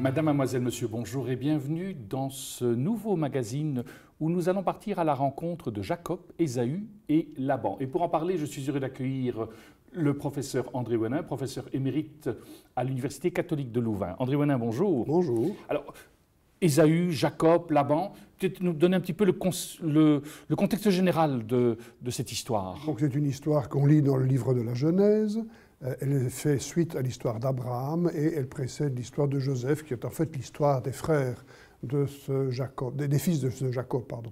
Madame, mademoiselle, monsieur, bonjour et bienvenue dans ce nouveau magazine où nous allons partir à la rencontre de Jacob, Ésaü et Laban. Et pour en parler, je suis heureux d'accueillir le professeur André Ouenin, professeur émérite à l'Université catholique de Louvain. André Ouenin, bonjour. Bonjour. Alors, Ésaü, Jacob, Laban, peut-être nous donner un petit peu le contexte général de cette histoire. Donc c'est une histoire qu'on lit dans le livre de la Genèse. Elle fait suite à l'histoire d'Abraham et elle précède l'histoire de Joseph, qui est en fait l'histoire des frères de ce Jacob, des fils de ce Jacob, pardon.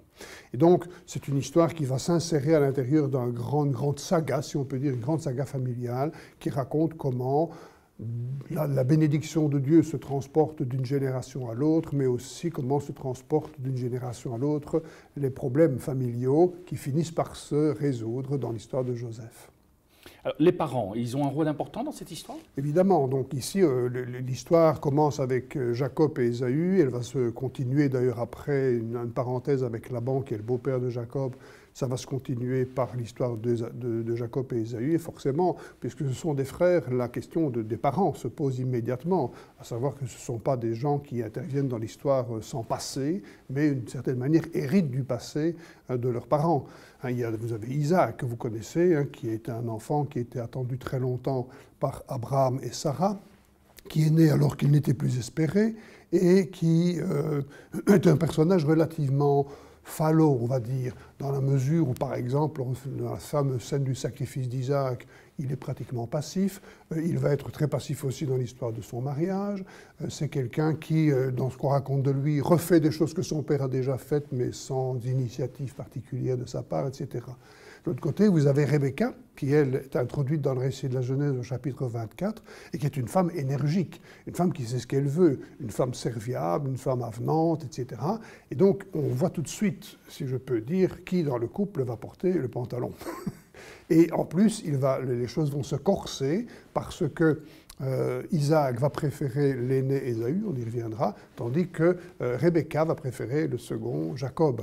Et donc, c'est une histoire qui va s'insérer à l'intérieur d'une grande saga, si on peut dire, une grande saga familiale, qui raconte comment la bénédiction de Dieu se transporte d'une génération à l'autre, mais aussi comment se transportent d'une génération à l'autre les problèmes familiaux qui finissent par se résoudre dans l'histoire de Joseph. Alors, les parents, ils ont un rôle important dans cette histoire? Évidemment, donc ici, l'histoire commence avec Jacob et Ésaü, elle va se continuer d'ailleurs après une parenthèse avec Laban, qui est le beau-père de Jacob, ça va se continuer par l'histoire de Jacob et Ésaü, et forcément, puisque ce sont des frères, la question des parents se pose immédiatement, à savoir que ce ne sont pas des gens qui interviennent dans l'histoire sans passé, mais d'une certaine manière héritent du passé de leurs parents. Vous avez Isaac, que vous connaissez, qui est un enfant qui était attendu très longtemps par Abraham et Sarah, qui est né alors qu'il n'était plus espéré, et qui est un personnage relativement falot, on va dire, dans la mesure où, par exemple, dans la fameuse scène du sacrifice d'Isaac, il est pratiquement passif. Il va être très passif aussi dans l'histoire de son mariage. C'est quelqu'un qui, dans ce qu'on raconte de lui, refait des choses que son père a déjà faites, mais sans initiative particulière de sa part, etc. De l'autre côté, vous avez Rebecca, qui, elle, est introduite dans le récit de la Genèse au chapitre 24, et qui est une femme énergique, une femme qui sait ce qu'elle veut, une femme serviable, une femme avenante, etc. Et donc, on voit tout de suite, si je peux dire, qui dans le couple va porter le pantalon. Et en plus, les choses vont se corser parce que Isaac va préférer l'aîné Ésaü, on y reviendra, tandis que Rebecca va préférer le second Jacob.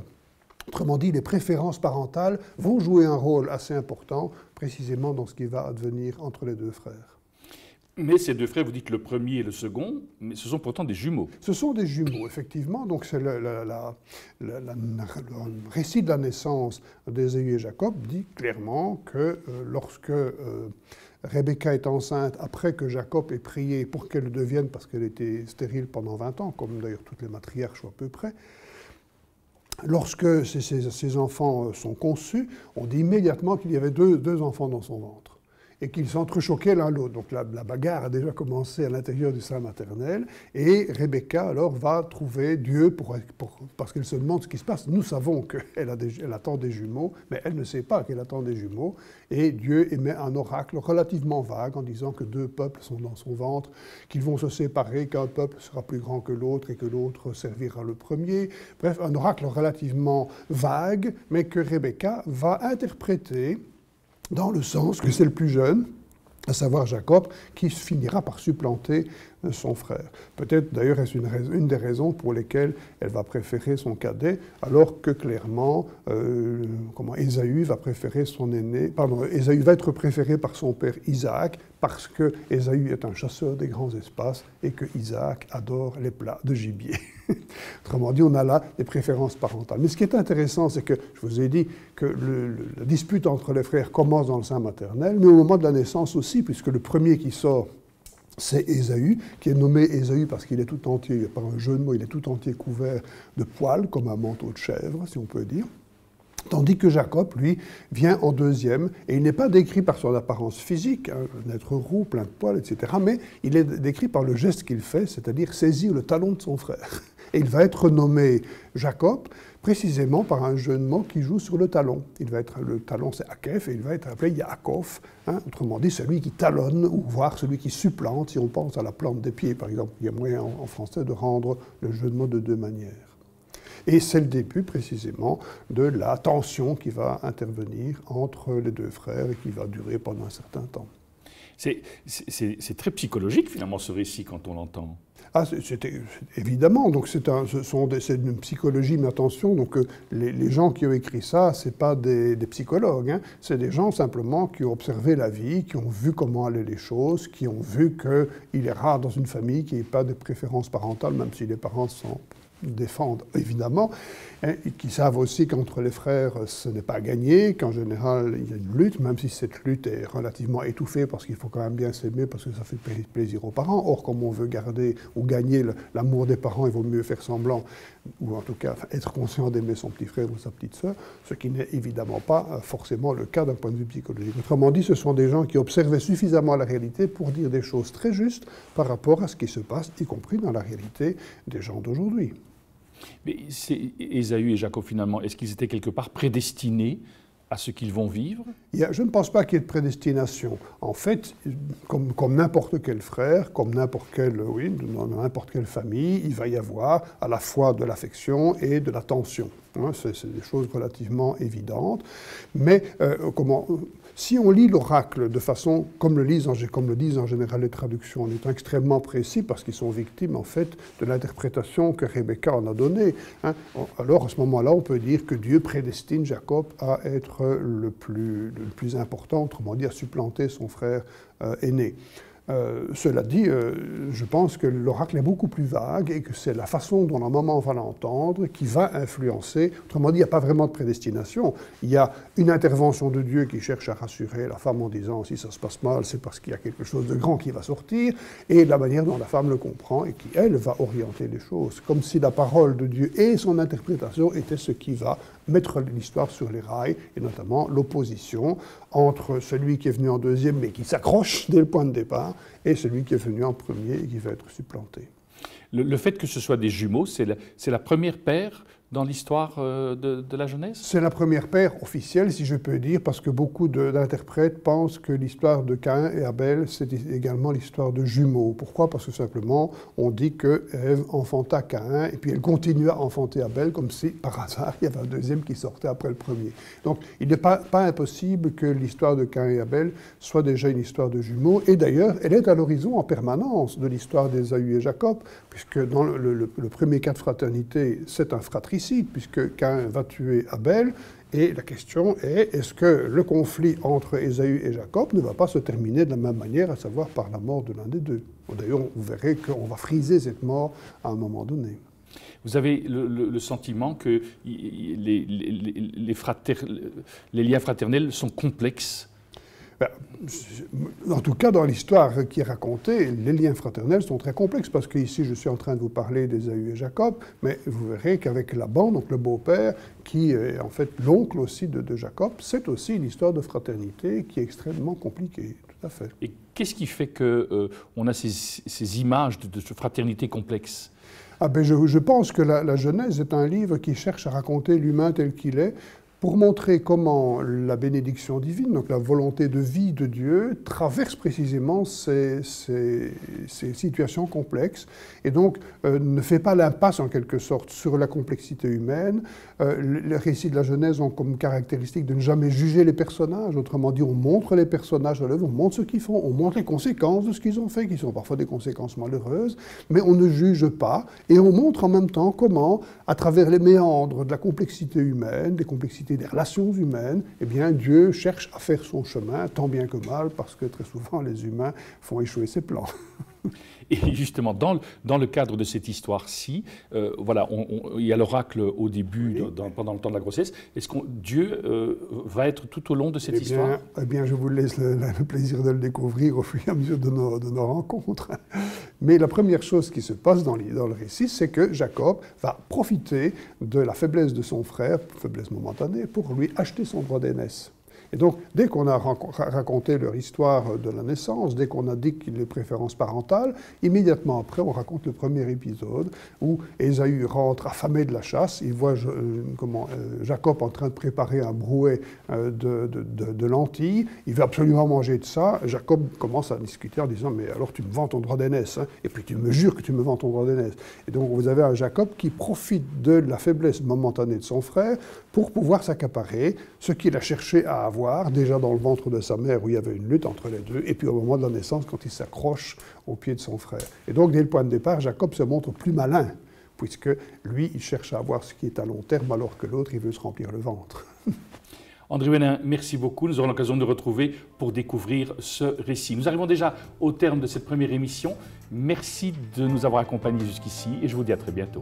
Autrement dit, les préférences parentales vont jouer un rôle assez important, précisément dans ce qui va advenir entre les deux frères. Mais ces deux frères, vous dites le premier et le second, mais ce sont pourtant des jumeaux. Ce sont des jumeaux, effectivement. Donc, c'est le récit de la naissance d'Ésaü et Jacob dit clairement que lorsque Rebecca est enceinte, après que Jacob ait prié pour qu'elle le devienne, parce qu'elle était stérile pendant 20 ans, comme d'ailleurs toutes les matriarches à peu près, lorsque ces enfants sont conçus, on dit immédiatement qu'il y avait deux enfants dans son ventre et qu'ils s'entrechoquaient l'un l'autre. Donc la bagarre a déjà commencé à l'intérieur du sein maternel et Rebecca alors va trouver Dieu parce qu'elle se demande ce qui se passe. Nous savons qu'elle attend des jumeaux, mais elle ne sait pas qu'elle attend des jumeaux et Dieu émet un oracle relativement vague en disant que deux peuples sont dans son ventre, qu'ils vont se séparer, qu'un peuple sera plus grand que l'autre et que l'autre servira le premier. Bref, un oracle relativement vague, mais que Rebecca va interpréter dans le sens que c'est le plus jeune, à savoir Jacob, qui finira par supplanter son frère. Peut-être d'ailleurs est-ce une des raisons pour lesquelles elle va préférer son cadet, alors que clairement Ésaü va préférer son aîné. Pardon, Ésaü va être préféré par son père Isaac, parce que Ésaü est un chasseur des grands espaces et que Isaac adore les plats de gibier. Autrement dit, on a là des préférences parentales. Mais ce qui est intéressant, c'est que je vous ai dit que la dispute entre les frères commence dans le sein maternel, mais au moment de la naissance aussi, puisque le premier qui sort, c'est Ésaü, qui est nommé Ésaü parce qu'il est tout entier, par un jeu de mots, il est tout entier couvert de poils, comme un manteau de chèvre, si on peut dire. Tandis que Jacob, lui, vient en deuxième, et il n'est pas décrit par son apparence physique, un être roux, plein de poils, etc., mais il est décrit par le geste qu'il fait, c'est-à-dire saisir le talon de son frère. Et il va être nommé Jacob, précisément par un jeu de mots qui joue sur le talon. Le talon, c'est Akef, et il va être appelé Yaakov, autrement dit, celui qui talonne, ou voire celui qui supplante, si on pense à la plante des pieds, par exemple. Il y a moyen en français de rendre le jeu de mots de deux manières. Et c'est le début, précisément, de la tension qui va intervenir entre les deux frères et qui va durer pendant un certain temps. C'est très psychologique finalement ce récit quand on l'entend. Ah, évidemment, donc c'est une psychologie, mais attention, donc les gens qui ont écrit ça, ce n'est pas des psychologues, hein, c'est des gens simplement qui ont observé la vie, qui ont vu comment allaient les choses, qui ont vu qu'il est rare dans une famille qu'il n'y ait pas de préférence parentale, même si les parents s'en défendent évidemment, hein, et qui savent aussi qu'entre les frères, ce n'est pas gagné, qu'en général, il y a une lutte, même si cette lutte est relativement étouffée, parce qu'il faut quand même bien s'aimer, parce que ça fait plaisir aux parents. Or, comme on veut garder ou gagner l'amour des parents, il vaut mieux faire semblant, ou en tout cas être conscient d'aimer son petit frère ou sa petite sœur, ce qui n'est évidemment pas forcément le cas d'un point de vue psychologique. Autrement dit, ce sont des gens qui observaient suffisamment la réalité pour dire des choses très justes par rapport à ce qui se passe, y compris dans la réalité des gens d'aujourd'hui. Mais Ésaü et Jacob, finalement, est-ce qu'ils étaient quelque part prédestinés à ce qu'ils vont vivre? Je ne pense pas qu'il y ait de prédestination. En fait, comme n'importe quel frère, comme n'importe quelle famille, il va y avoir à la fois de l'affection et de la tension. Hein, c'est des choses relativement évidentes. Mais si on lit l'oracle de façon, comme le disent en général les traductions, en étant extrêmement précis, parce qu'ils sont victimes en fait de l'interprétation que Rebecca en a donnée, hein, alors à ce moment-là, on peut dire que Dieu prédestine Jacob à être le plus important, autrement dit à supplanter son frère aîné. Cela dit, je pense que l'oracle est beaucoup plus vague et que c'est la façon dont la maman va l'entendre qui va influencer. Autrement dit, il n'y a pas vraiment de prédestination. Il y a une intervention de Dieu qui cherche à rassurer la femme en disant si ça se passe mal, c'est parce qu'il y a quelque chose de grand qui va sortir, et la manière dont la femme le comprend et qui, elle, va orienter les choses. Comme si la parole de Dieu et son interprétation étaient ce qui va mettre l'histoire sur les rails, et notamment l'opposition entre celui qui est venu en deuxième mais qui s'accroche dès le point de départ, et celui qui est venu en premier et qui va être supplanté. Le fait que ce soit des jumeaux, c'est la première paire dans l'histoire de la Genèse? C'est la première paire officielle, si je peux dire, parce que beaucoup d'interprètes pensent que l'histoire de Caïn et Abel, c'est également l'histoire de jumeaux. Pourquoi? Parce que simplement, on dit que Ève enfanta Caïn, et puis elle continua à enfanter Abel, comme si, par hasard, il y avait un deuxième qui sortait après le premier. Donc, il n'est pas impossible que l'histoire de Caïn et Abel soit déjà une histoire de jumeaux, et d'ailleurs, elle est à l'horizon en permanence de l'histoire d'Ésaü et Jacob, puisque dans le premier cas de fraternité, c'est un fratricide, puisque Caïn va tuer Abel, et la question est, est-ce que le conflit entre Ésaü et Jacob ne va pas se terminer de la même manière, à savoir par la mort de l'un des deux? D'ailleurs, vous verrez qu'on va friser cette mort à un moment donné. Vous avez le sentiment que les liens fraternels sont complexes? En tout cas, dans l'histoire qui est racontée, les liens fraternels sont très complexes, parce qu'ici, je suis en train de vous parler d'Ésaü et Jacob, mais vous verrez qu'avec Laban, donc le beau-père, qui est en fait l'oncle aussi de Jacob, c'est aussi une histoire de fraternité qui est extrêmement compliquée, tout à fait. Et qu'est-ce qui fait qu'on a ces images de fraternité complexe? Je pense que la Genèse est un livre qui cherche à raconter l'humain tel qu'il est, pour montrer comment la bénédiction divine, donc la volonté de vie de Dieu, traverse précisément ces situations complexes, et donc ne fait pas l'impasse en quelque sorte sur la complexité humaine. Les récits de la Genèse ont comme caractéristique de ne jamais juger les personnages, autrement dit, on montre les personnages à l'œuvre, on montre ce qu'ils font, on montre les conséquences de ce qu'ils ont fait, qui sont parfois des conséquences malheureuses, mais on ne juge pas, et on montre en même temps comment, à travers les méandres de la complexité humaine, des complexités des relations humaines, eh bien, Dieu cherche à faire son chemin, tant bien que mal, parce que très souvent, les humains font échouer ses plans. Et justement, dans le cadre de cette histoire-ci, voilà, il y a l'oracle au début, oui, pendant le temps de la grossesse. Est-ce que Dieu va être tout au long de cette histoire? Eh bien, je vous laisse le plaisir de le découvrir au fur et à mesure de nos rencontres. Mais la première chose qui se passe dans le récit, c'est que Jacob va profiter de la faiblesse de son frère, faiblesse momentanée, pour lui acheter son droit d'aînesse. Et donc, dès qu'on a raconté leur histoire de la naissance, dès qu'on a dit qu'il y a préférences parentales, immédiatement après, on raconte le premier épisode où Ésaü rentre affamé de la chasse, il voit Jacob en train de préparer un brouet de lentilles, il veut absolument manger de ça, Jacob commence à discuter en disant « mais alors tu me vends ton droit d'aînesse, hein, et puis tu me jures que tu me vends ton droit d'aînesse ». Et donc vous avez un Jacob qui profite de la faiblesse momentanée de son frère pour pouvoir s'accaparer ce qu'il a cherché à avoir avoir, déjà dans le ventre de sa mère où il y avait une lutte entre les deux, et puis au moment de la naissance quand il s'accroche au pied de son frère. Et donc dès le point de départ, Jacob se montre plus malin, puisque lui, il cherche à avoir ce qui est à long terme, alors que l'autre, il veut se remplir le ventre. André Hénin, merci beaucoup. Nous aurons l'occasion de nous retrouver pour découvrir ce récit. Nous arrivons déjà au terme de cette première émission. Merci de nous avoir accompagnés jusqu'ici et je vous dis à très bientôt.